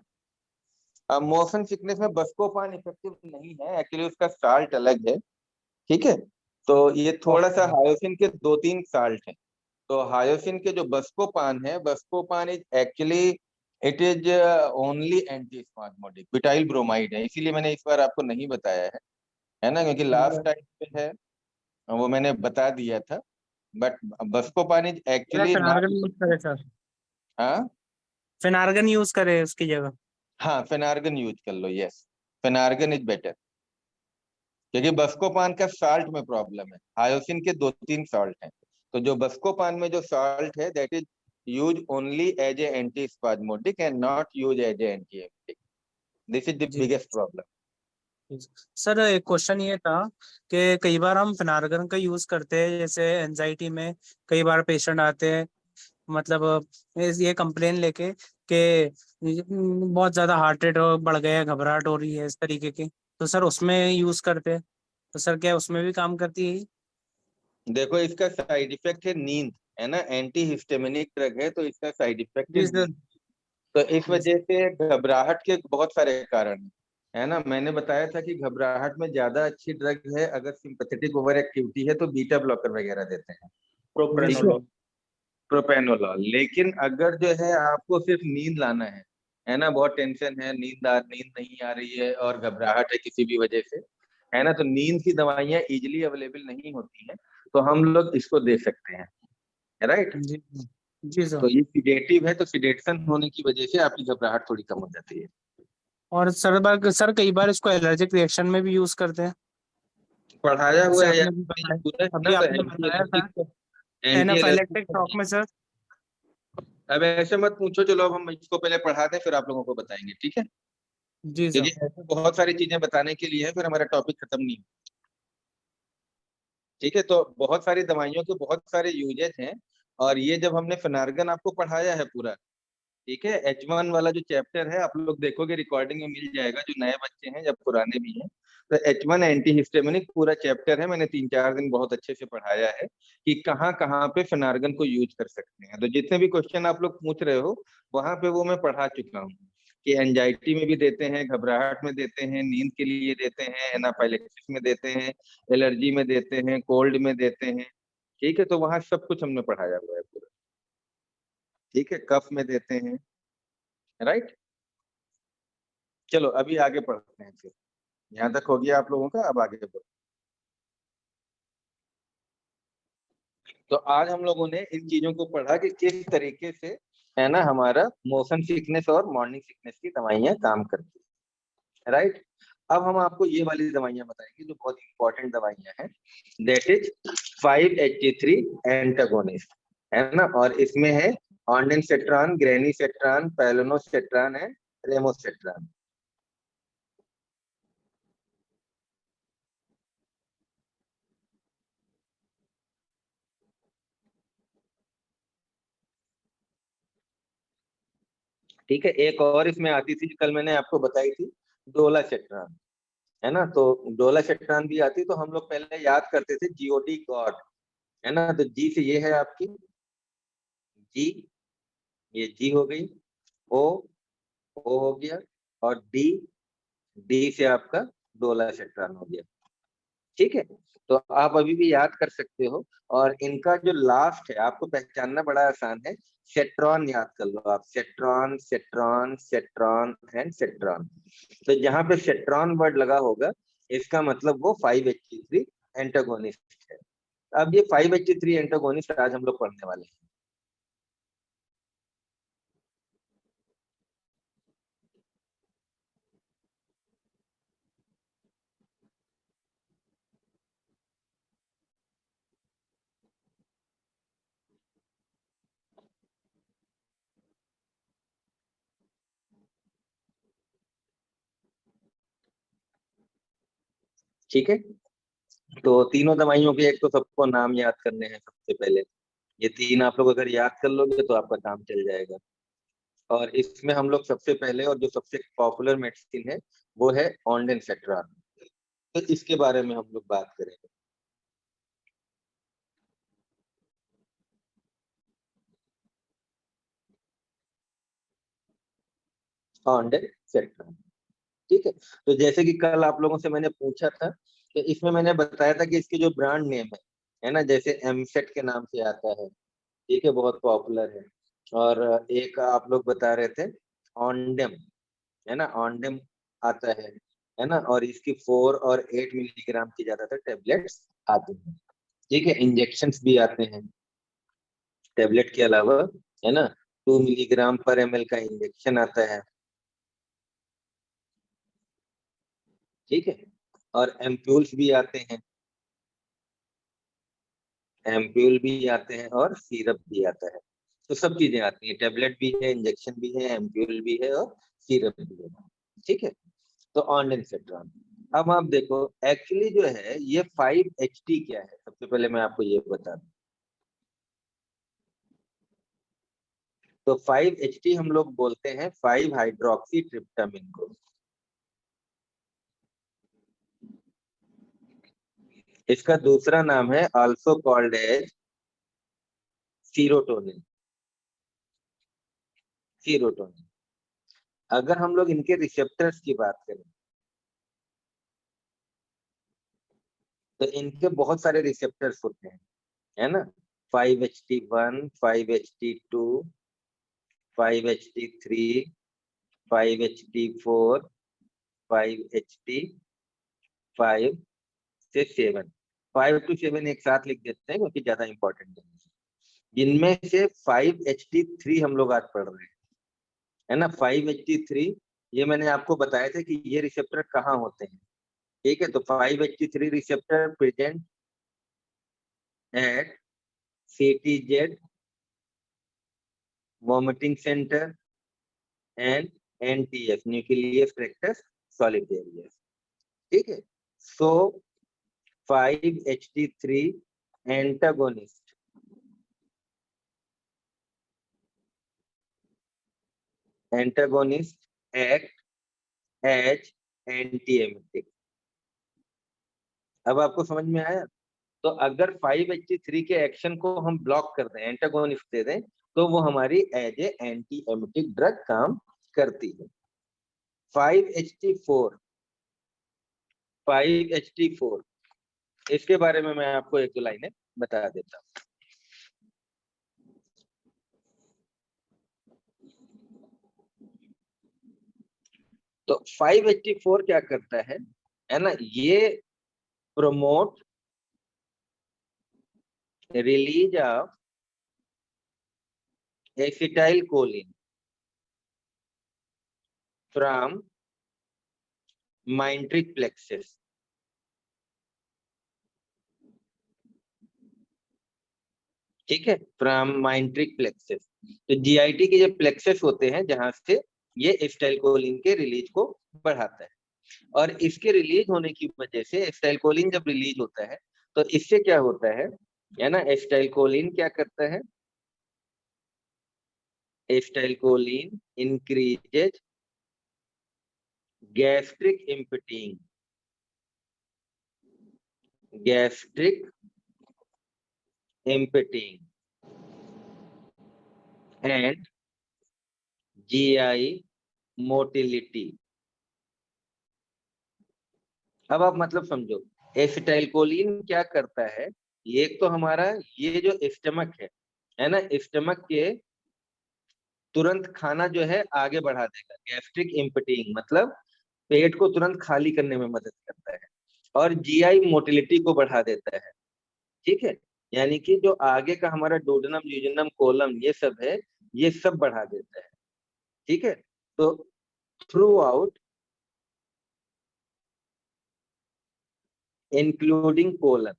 अब मोशन सिकनेस में बस्कोपान इफेक्टिव नहीं है, एक्चुअली उसका साल्ट अलग है, ठीक है। तो ये थोड़ा सा, ओके। हायोसिन के 2-3 साल्ट हैं। तो हायोसिन के जो बस्कोपान है, बस्कोपान is actually, it is only anti spasmodic, butyl bromide है, इसीलिए मैंने इस बार आपको नहीं बताया है ना, क्योंकि लास्ट टाइम पे है वो मैंने बता दिया था। But Buscopan is actually not Phenergan use करे इफेक्टिव। सर, हाँ, फिनार्गन यूज करे उसकी जगह? हाँ, फेनार्गन यूज कर लो, यस, फेनार्गन इज बेटर, क्योंकि बस्कोपान का साल्ट में प्रॉब्लम है, हायोसिन के 2-3 साल्ट हैं। तो जो बस्कोपान में जो साल्ट है, that is use only as a anti spasmodic and not use as a anti emetic. This is the जी बिगेस्ट प्रॉब्लम। सर, एक क्वेश्चन ये था कि कई बार हम फिनार्गन का यूज करते हैं, जैसे एंजाइटी में कई बार पेशेंट आते हैं, मतलब ये कंप्लेन लेके कि बहुत ज्यादा हार्ट रेट बढ़ गया है, घबराहट हो रही है, इस तरीके की, तो सर उसमें यूज करते हैं, तो सर क्या उसमें भी काम करती है ये? देखो, इसका साइड इफेक्ट है नींद, है ना, एंटी हिस्टामिनिक ड्रग है, तो इसका साइड इफेक्ट है जी नींद। सर। तो इस जी वजह से घबराहट के बहुत सारे कारण हैं, है ना। मैंने बताया था कि घबराहट में ज्यादा अच्छी ड्रग है, अगर सिंपैथेटिक ओवर एक्टिविटी है, तो बीटा ब्लॉकर वगैरह देते हैं, ठीक है, प्रोप्रेनोलॉल। प्रोपेनोलॉल। लेकिन अगर जो है आपको सिर्फ नींद लाना है ना, बहुत टेंशन है, नींद नहीं आ रही है और घबराहट है किसी भी वजह से, है ना, तो नींद की दवाइयाँ इजिली अवेलेबल नहीं होती हैं, तो हम लोग इसको दे सकते हैं, राइट। जी। जी सर। तो ये सिडेटिव है, तो सिडेशन होने की वजह से आपकी घबराहट थोड़ी कम हो जाती है। और सर कई बार इसको एलर्जिक रिएक्शन में भी यूज करते हैं। पढ़ाया हुआ जैसे है यार आपने भी बताया, पूरा अभी ना, तो आपने एंटी बताया था allergic anti anaphylactic allergic. Shock में सर। अब ऐसे मत पूछो, चलो अब हम इसको पहले पढ़ा दें फिर आप लोगों को बताएंगे, ठीक है? जी क्योंकि सर। ऐसे बहुत सारी चीजें बताने के लिए है, फिर हमारा टॉपिक खत्म नहीं होगा। ठीक है, तो बहुत सारी दवाइयों के बहुत सारे यूजेस हैं, और ये जब हमने फिनार्गन आपको पढ़ाया है पूरा, ठीक है, H1 वाला जो चैप्टर है आप लोग देखोगे रिकॉर्डिंग में मिल जाएगा, जो नए बच्चे हैं या पुराने भी हैं, तो H1 एंटी हिस्टामिनिक पूरा चैप्टर है, मैंने 3-4 दिन बहुत अच्छे से पढ़ाया है कि कहाँ कहाँ पे फिनार्गन को यूज कर सकते हैं। तो जितने भी क्वेश्चन आप लोग पूछ रहे हो वहां पे वो मैं पढ़ा चुका हूँ कि एंजाइटी में भी देते हैं, घबराहट में देते हैं, नींद के लिए देते हैं, एनाफाइलेक्सिस में देते हैं, एलर्जी में देते हैं, कोल्ड में देते हैं। ठीक है, तो वहां सब कुछ हमने पढ़ाया हुआ है पूरा। ठीक है, कफ में देते हैं, राइट। चलो अभी आगे पढ़ते हैं फिर, यहाँ तक हो गया आप लोगों का, अब आगे बढ़ो। तो आज हम लोगों ने इन चीजों को पढ़ा कि किस तरीके से है ना हमारा मोशन सिकनेस और मॉर्निंग सिकनेस की दवाइयां काम करती है, राइट। अब हम आपको ये वाली दवाइयां बताएंगे जो बहुत इंपॉर्टेंट दवाइयां हैं, दैट इज 5-HT3 एंटागोनिस्ट, है ना। और इसमें है ऑन्डेनसेट्रान, ग्रेनीसेट्रान, पैलोनोसेट्रान है, रेमोसेट्रान। ठीक है, एक और इसमें आती थी कल मैंने आपको बताई थी, डोलासेट्रान, है ना। तो डोलासेट्रान भी आती, तो हम लोग पहले याद करते थे जीओडी गॉड, है ना। तो जी से ये है आपकी जी, ये जी हो गई, ओ ओ हो गया, और डी, डी से आपका डोलासेट्रान हो गया। ठीक है, तो आप अभी भी याद कर सकते हो। और इनका जो लास्ट है आपको पहचानना बड़ा आसान है, सेट्रॉन याद कर लो आप, सेट्रॉन सेट्रॉन सेट्रॉन एंड सेट्रॉन। तो जहां पे सेट्रॉन वर्ड लगा होगा इसका मतलब वो 5-HT3 एंटागोनिस्ट है। अब ये 5-HT3 एंटागोनिस्ट आज हम लोग पढ़ने वाले हैं। ठीक है, तो तीनों दवाइयों के एक तो सबको नाम याद करने हैं सबसे पहले, ये तीन आप लोग अगर याद कर लोगे तो आपका काम चल जाएगा। और इसमें हम लोग सबसे पहले और जो सबसे पॉपुलर मेडिसिन है वो है ऑन्डेनसेट्रान, तो इसके बारे में हम लोग बात करेंगे। ऑन्डेनसेट्रान, ठीक है। तो जैसे कि कल आप लोगों से मैंने पूछा था कि इसमें मैंने बताया था कि इसके जो ब्रांड नेम है ना, जैसे एमसेट के नाम से आता है, ठीक है, बहुत पॉपुलर है। और एक आप लोग बता रहे थे ऑन्डेम, है ना, ऑन्डेम आता है ना। और इसकी 4 और 8 मिलीग्राम की ज्यादातर टेबलेट्स आती हैं। ठीक है, इंजेक्शंस भी आते हैं टेबलेट के अलावा, है ना। 2 मिलीग्राम/ml का इंजेक्शन आता है, ठीक है। और एम्प्यूल्स भी आते हैं, एम्प्यूल भी आते हैं और सिरप भी आता है। तो सब चीजें आती हैं, टेबलेट भी है, इंजेक्शन भी है, एम्प्यूल भी है और सिरप भी है। ठीक है, तो ऑन्डेनसेट्रान। अब आप देखो एक्चुअली जो है ये 5-HT क्या है, सबसे पहले मैं आपको ये बता दूं। तो 5-HT हम लोग बोलते हैं 5-हाइड्रोक्सी ट्रिप्टामिन को। इसका दूसरा नाम है also called as serotonin, serotonin. अगर हम लोग इनके रिसेप्टर्स की बात करें तो इनके बहुत सारे रिसेप्टर्स होते हैं, है ना। 5-HT1, 5-HT2, 5-HT3, 5-HT4, 5-HT5 से 7, 5 to 7 एक साथ लिख देते हैं क्योंकि ज्यादा इंपॉर्टेंट है। जिनमें से 5-HT3 हम लोग आज पढ़ रहे हैं, है ना। 5-HT3 ये मैंने आपको बताया था कि ये रिसेप्टर कहाँ होते हैं, ठीक है, तो 5-HT3 receptor present at CTZ vomiting center and NTS nucleus tractus solitarius. ठीक है, so 5-HT3 antagonist act as antiemetic. अब आपको समझ में आया? तो अगर 5-HT3 के एक्शन को हम ब्लॉक कर दें, एंटागोनिस्ट दे दें, तो वो हमारी as a anti emetic drug काम करती है। 5-HT4 इसके बारे में मैं आपको एक दो लाइनें बता देता हूँ। तो 5-HT4 क्या करता है ना, ये promote release of acetylcholine from matrix plexus. ठीक है, फ्रॉम माइंट्रिक प्लेक्सस। तो जीआईटी के जो प्लेक्सस होते हैं जहां से ये एसिटाइलकोलिन के रिलीज को बढ़ाता है, और इसके रिलीज होने की वजह से एसिटाइलकोलिन जब रिलीज होता है तो इससे क्या होता है ना, एसिटाइलकोलिन क्या करता है, acetylcholine increases gastric emptying and GI motility. अब आप मतलब समझो, एसिटाइलकोलिन क्या करता है, एक तो हमारा ये जो स्टमक है ना, स्टमक के तुरंत खाना जो है आगे बढ़ा देगा, गैस्ट्रिक इम्पीटिंग मतलब पेट को तुरंत खाली करने में मदद करता है, और जीआई मोटिलिटी को बढ़ा देता है। ठीक है, यानी कि जो आगे का हमारा डोडेनम, ड्यूडेनम, कोलम ये सब है, ये सब बढ़ा देता है। ठीक है, तो थ्रू आउट इंक्लूडिंग कोलन,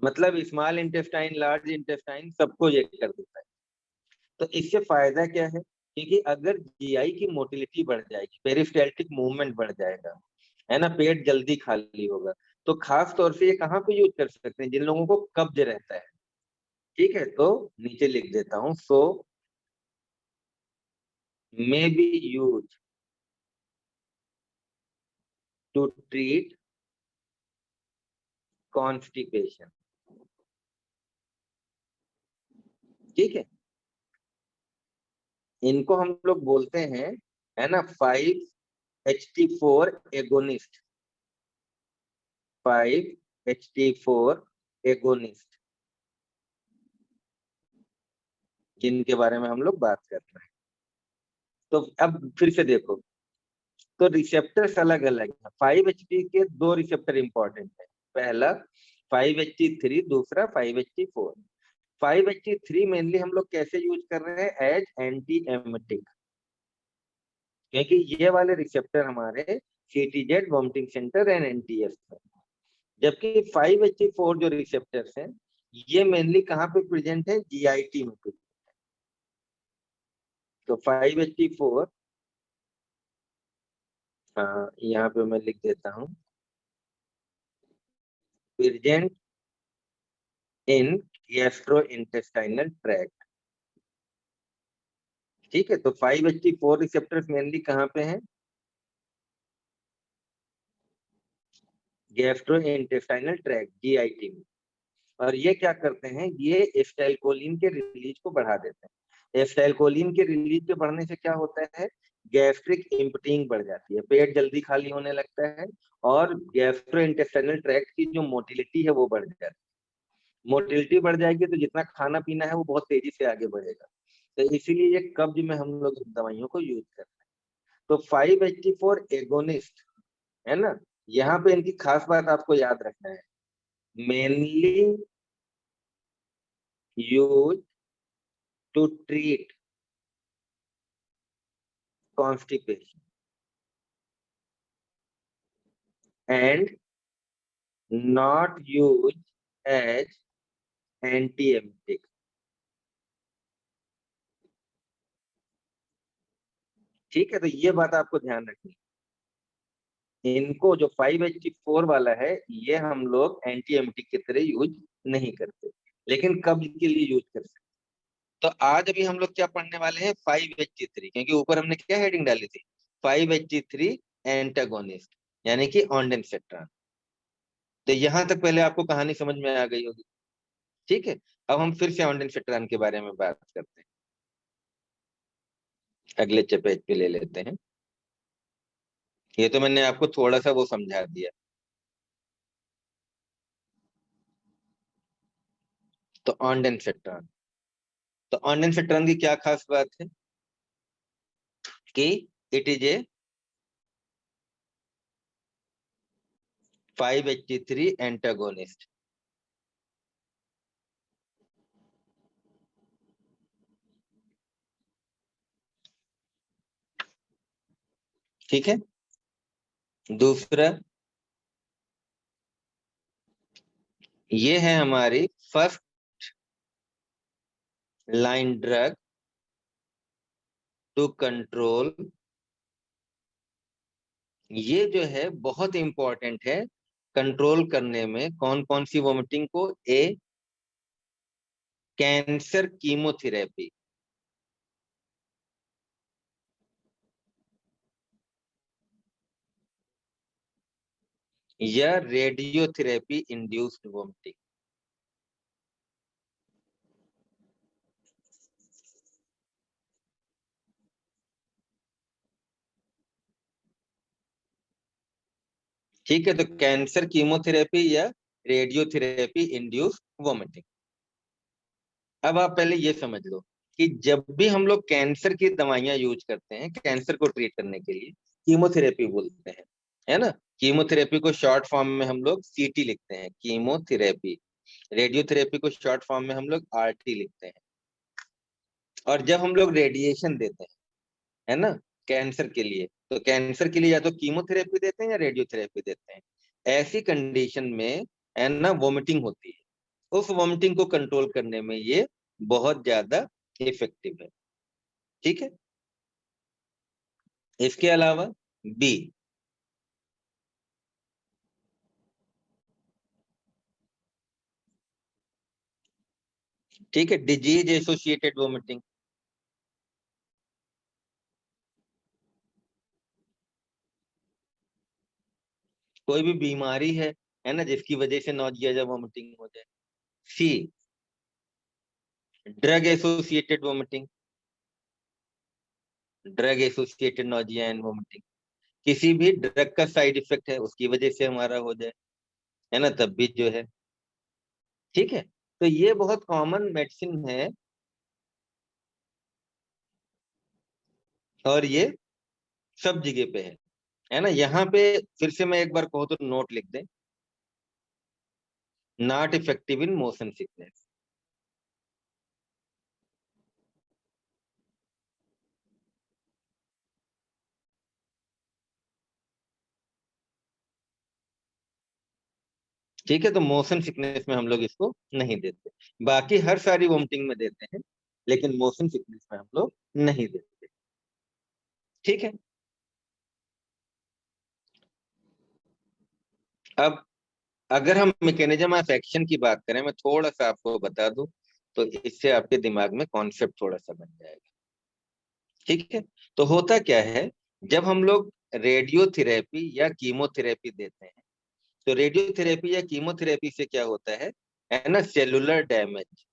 मतलब स्मॉल इंटेस्टाइन, लार्ज इंटेस्टाइन सबको ये कर देता है। तो इससे फायदा क्या है, क्योंकि अगर जीआई की मोटिलिटी बढ़ जाएगी, पेरिस्टाल्टिक मूवमेंट बढ़ जाएगा, है ना, पेट जल्दी खाली होगा। तो खास तौर से ये कहाँ पे यूज कर सकते हैं, जिन लोगों को कब्ज रहता है। ठीक है, तो नीचे लिख देता हूं, so may be use to treat constipation. ठीक है, इनको हम लोग बोलते हैं, है ना, 5-HT4 एगोनिस्ट, 5-HT4 एगोनिस्ट, जिनके बारे में हम लोग बात कर रहे हैं। तो अब फिर से देखो, तो रिसेप्टर्स अलग अलग है। 5-HT के दो रिसेप्टर इंपॉर्टेंट है, पहला 5-HT3, दूसरा 5-HT4। 5-HT3 मेनली हम लोग कैसे यूज कर रहे हैं, एज एंटी एमेटिक, क्योंकि ये वाले रिसेप्टर हमारे CTZ vomiting centre and NTS है। जबकि 5-HT4 जो रिसेप्टर्स हैं ये मेनली कहाँ पे प्रेजेंट है, GIT में प्रेजेंट है। तो 5-HT4 यहाँ पे मैं लिख देता हूँ, प्रेजेंट इन गैस्ट्रोइंटेस्टाइनल ट्रैक्ट। ठीक है, तो 5-HT4 रिसेप्टर्स मेनली कहाँ पे हैं, गैस्ट्रोइंटेस्टाइनल ट्रैक्ट, GIT में। और ये क्या करते हैं, ये एसिटाइलकोलिन के रिलीज को बढ़ा देते हैं। एसिटाइलकोलिन के रिलीज के बढ़ने से क्या होता है, गैस्ट्रिक इम्पटिंग बढ़ जाती है, पेट जल्दी खाली होने लगता है, और गैस्ट्रोइंटेस्टाइनल ट्रैक्ट की जो मोटिलिटी है वो बढ़ जाती है। मोटिलिटी बढ़ जाएगी तो जितना खाना पीना है वो बहुत तेजी से आगे बढ़ेगा। तो इसीलिए ये कब्ज में हम लोग दवाइयों को यूज करते हैं। तो 5-HT4 एगोनिस्ट है ना, यहाँ पे इनकी खास बात आपको याद रखना है, mainly use to treat constipation. and not used as antiemetic. ठीक है, तो ये बात आपको ध्यान रखनी। इनको जो 5-HT4 वाला है ये हम लोग एंटीएमेटिक की तरह यूज नहीं करते, लेकिन कब के लिए यूज कर सकते। तो आज अभी हम लोग क्या पढ़ने वाले हैं, 5-HT3, क्योंकि ऊपर हमने क्या हेडिंग डाली थी, 5-HT3 एंटागोनिस्ट, यानी कि ऑन्डेनसेट्रान। तो यहां तक पहले आपको कहानी समझ में आ गई होगी। ठीक है, अब हम फिर से ऑन्डेनसेट्रान के बारे में बात करते हैं, अगले पेज पे ले लेते हैं। ये तो मैंने आपको थोड़ा सा वो समझा दिया। तो ऑन्डेनसेट्रान, तो ऑन्डेनसेट्रान की क्या खास बात है कि it is a 5-HT3 antagonist. ठीक है, दूसरा ये है हमारी first line drug to control. ये जो है बहुत इंपॉर्टेंट है कंट्रोल करने में। कौन कौन सी वोमिटिंग को, ए कैंसर कीमोथेरेपी, या रेडियोथेरेपी इंड्यूस्ड वोमिटिंग। ठीक है, तो कैंसर कीमोथेरेपी या रेडियोथेरेपी इंड्यूस वोमिटिंग। अब आप पहले ये समझ लो कि जब भी हम लोग कैंसर की दवाइयां यूज करते हैं कैंसर को ट्रीट करने के लिए, कीमोथेरेपी बोलते हैं, है ना। कीमोथेरेपी को शॉर्ट फॉर्म में हम लोग सीटी लिखते हैं, कीमोथेरेपी। रेडियोथेरेपी को शॉर्ट फॉर्म में हम लोग आरटी लिखते हैं। और जब हम लोग रेडिएशन देते हैं, है ना, कैंसर के लिए, तो कैंसर के लिए या तो कीमोथेरेपी देते हैं या रेडियोथेरेपी देते हैं। ऐसी कंडीशन में है ना वोमिटिंग होती है, उस वोमिटिंग को कंट्रोल करने में ये बहुत ज्यादा इफेक्टिव है। ठीक है, इसके अलावा बी, ठीक है, डिजीज एसोसिएटेड वोमिटिंग। कोई भी बीमारी है ना, जिसकी वजह से नौजिया या वोमिटिंग हो जाए। See, drug associated vomiting, drug associated nausea and vomiting. किसी भी ड्रग का साइड इफेक्ट है उसकी वजह से हमारा हो जाए, है ना, तब भी जो है। ठीक है, तो ये बहुत कॉमन मेडिसिन है और ये सब जगह पे है ना। यहाँ पे फिर से मैं एक बार कहूँ तो नोट लिख दें, not effective in motion sickness. ठीक है, तो मोशन सिकनेस में हम लोग इसको नहीं देते, बाकी हर सारी वोमिटिंग में देते हैं, लेकिन मोशन सिकनेस में हम लोग नहीं देते। ठीक है, अब अगर हम मैकेनिज्म ऑफ एक्शन की बात करें, मैं थोड़ा सा आपको बता दूं तो इससे आपके दिमाग में कॉन्सेप्ट थोड़ा सा बन जाएगा। ठीक है, तो होता क्या है, जब हम लोग रेडियोथेरेपी या कीमोथेरेपी देते हैं, तो रेडियोथेरेपी या कीमोथेरेपी से क्या होता है ना, सेलुलर डैमेज,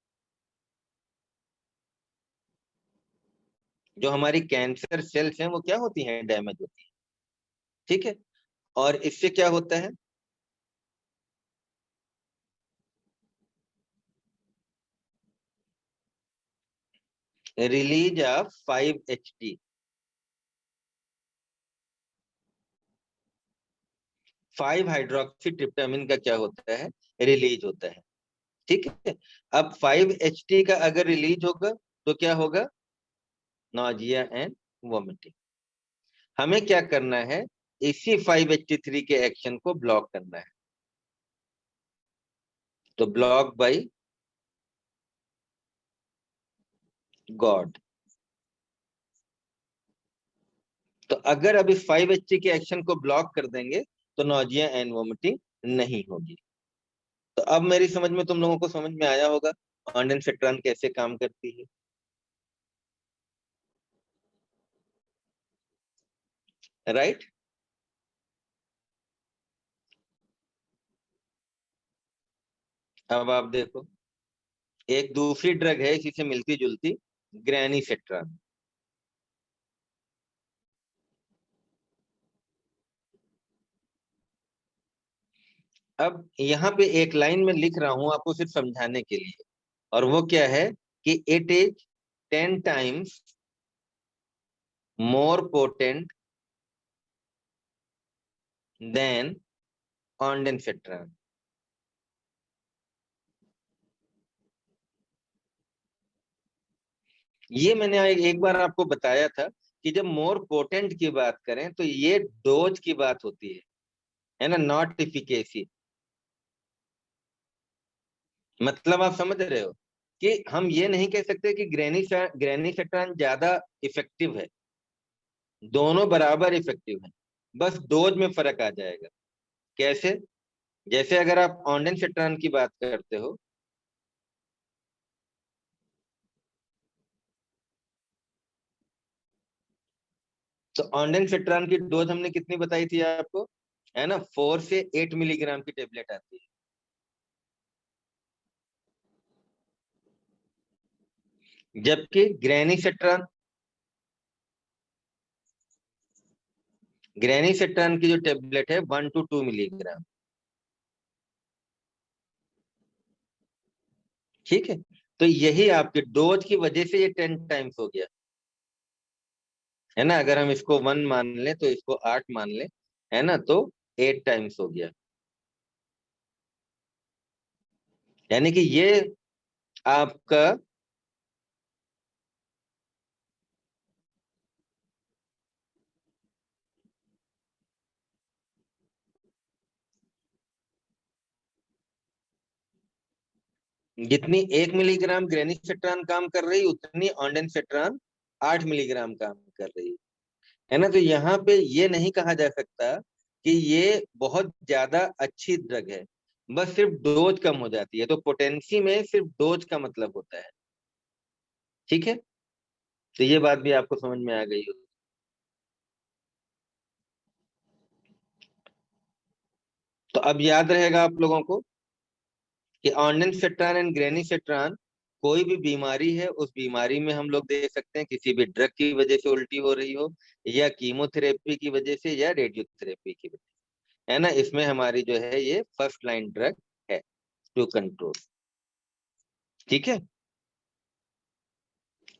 जो हमारी कैंसर सेल्स हैं वो क्या होती हैं, डैमेज होती है। ठीक है, और इससे क्या होता है, रिलीज ऑफ 5-HT, 5-हाइड्रोक्सी का क्या होता है, रिलीज होता है। ठीक है, अब 5-HT का अगर रिलीज होगा तो क्या होगा, नॉजिया एंड वोमिटिंग। हमें क्या करना है, 5-HT का रिलीज होगा तो क्या होगा, नॉजिया एंड वोमिटिंग। ठीक है, अब अगर हम मैकेनिज्म ऑफ एक्शन की बात करें, मैं थोड़ा सा आपको बता दूं तो इससे आपके दिमाग में कॉन्सेप्ट थोड़ा सा बन जाएगा। ठीक है, तो होता क्या है, जब हम लोग रेडियोथेरेपी या कीमोथेरेपी देते हैं, तो रेडियोथेरेपी या कीमोथेरेपी से क्या होता है ना, सेलुलर डैमेज, जो हमारी कैंसर सेल्स हैं वो क्या होती हैं, डैमेज होती है। ठीक है, और इससे क्या होता है, इसी 5-HT3 के एक्शन को ब्लॉक करना है। तो ब्लॉक बाय गॉड। तो अगर अब इस 5-HT के एक्शन को ब्लॉक कर देंगे तो नौजिया एंड वोमिटिंग नहीं होगी। तो अब मेरी समझ में तुम लोगों को समझ में आया होगा ऑन्डेंसेट्रान कैसे काम करती है, राइट? अब आप देखो एक दूसरी ड्रग है इसी से मिलती जुलती, ग्रेनिसेट्रान। अब यहाँ पे एक लाइन में लिख रहा हूं आपको सिर्फ समझाने के लिए, और वो क्या है कि it is 10 times more potent than ondansetron. ये मैंने एक बार आपको बताया था कि जब मोर पोटेंट की बात करें तो ये डोज की बात होती है ना, नॉट इफिकेसी। मतलब आप समझ रहे हो कि हम ये नहीं कह सकते कि ग्रेनिसेट्रान ज्यादा इफेक्टिव है, दोनों बराबर इफेक्टिव है, बस डोज में फर्क आ जाएगा। कैसे? जैसे अगर आप ऑन्डेंसेट्रान की बात करते हो तो ऑन्डेंसेट्रान की डोज हमने कितनी बताई थी आपको, है ना, 4 से 8 मिलीग्राम की टेबलेट आती है। जबकि ग्रेनिसेट्रान की जो टेबलेट है 1 to 2 मिलीग्राम। ठीक है, तो यही आपके डोज की वजह से ये 10 टाइम्स हो गया, है ना। अगर हम इसको 1 मान लें तो इसको 8 मान लें, है ना, तो 8 टाइम्स हो गया। यानी कि ये आपका जितनी 1 मिलीग्राम ग्रेनिसेट्रान काम कर रही उतनी ऑन्डेंसेट्रान 8 मिलीग्राम काम कर रही है ना। तो यहाँ पे ये नहीं कहा जा सकता कि ये बहुत ज्यादा अच्छी ड्रग है, बस सिर्फ डोज कम हो जाती है। तो पोटेंसी में सिर्फ डोज का मतलब होता है। ठीक है, तो ये बात भी आपको समझ में आ गई हो। तो अब याद रहेगा आप लोगों को कि ऑन्डेंसेट्रान एंड ग्रेनिसेट्रान कोई भी बीमारी है उस बीमारी में हम लोग दे सकते हैं, किसी भी ड्रग की वजह से उल्टी हो रही हो या कीमोथेरेपी की वजह से या रेडियोथेरेपी की वजह से, है ना। इसमें हमारी जो है ये फर्स्ट लाइन ड्रग है टू कंट्रोल। ठीक है,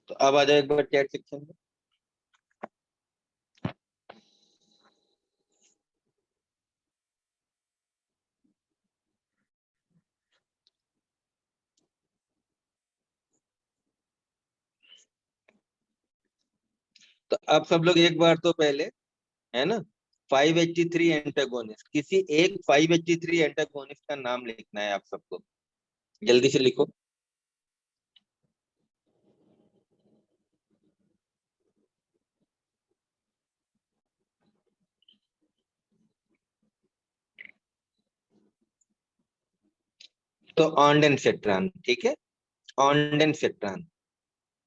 तो अब आ जाओ एक बार चैट सेक्शन में। तो अब सब लोग एक बार तो पहले, है ना, 5-HT3 एंटागोनिस्ट, किसी एक 5-HT3 एंटागोनिस्ट का नाम लिखना है आप सबको, जल्दी से लिखो। तो ऑन्डेंसेट्रान, ठीक है, ऑन्डेंसेट्रान,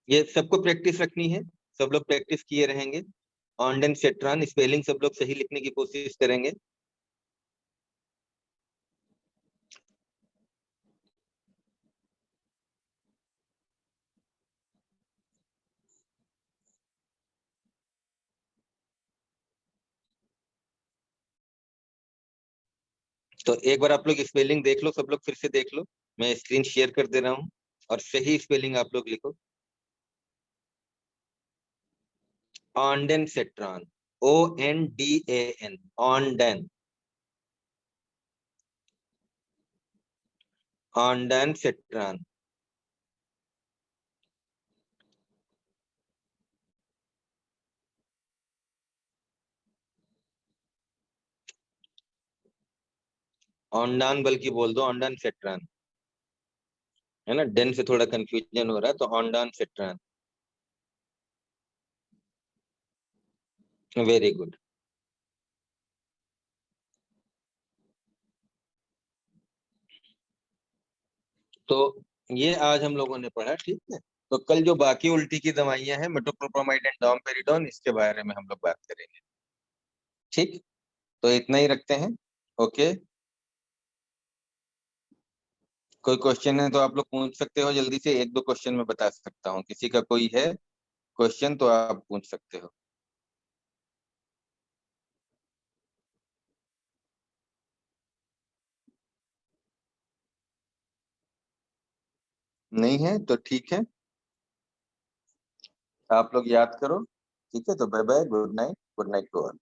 ये सबको प्रैक्टिस रखनी है, सब लोग प्रैक्टिस किए रहेंगे। ऑन्डेंसेट्रान स्पेलिंग सब लोग सही लिखने की कोशिश करेंगे। तो एक बार आप लोग स्पेलिंग देख लो, सब लोग फिर से देख लो, मैं स्क्रीन शेयर कर दे रहा हूँ और सही स्पेलिंग आप लोग लिखो। ऑन्डेंसेट्रान, ONDAN, ऑन्डेन, ऑन्डेंसेट्रान। ऑन्डान बल्कि बोल दो, ऑन्डान फेट्रान, है ना, डेन से थोड़ा कंफ्यूजन हो रहा है, तो ऑन्डान फेट्रान। Very good. तो ये आज हम लोगों ने पढ़ा, ठीक है। तो कल जो बाकी उल्टी की दवाइयां हैं, मेटोक्लोप्रामाइड एंड डोमपेरिडोन, इसके बारे में हम लोग बात करेंगे, ठीक। तो इतना ही रखते हैं, ओके। कोई क्वेश्चन है तो आप लोग पूछ सकते हो, जल्दी से एक दो क्वेश्चन मैं बता सकता हूँ, किसी का कोई है क्वेश्चन तो आप पूछ सकते हो। नहीं है तो ठीक है, आप लोग याद करो, ठीक है। तो bye bye, good night, good night to all.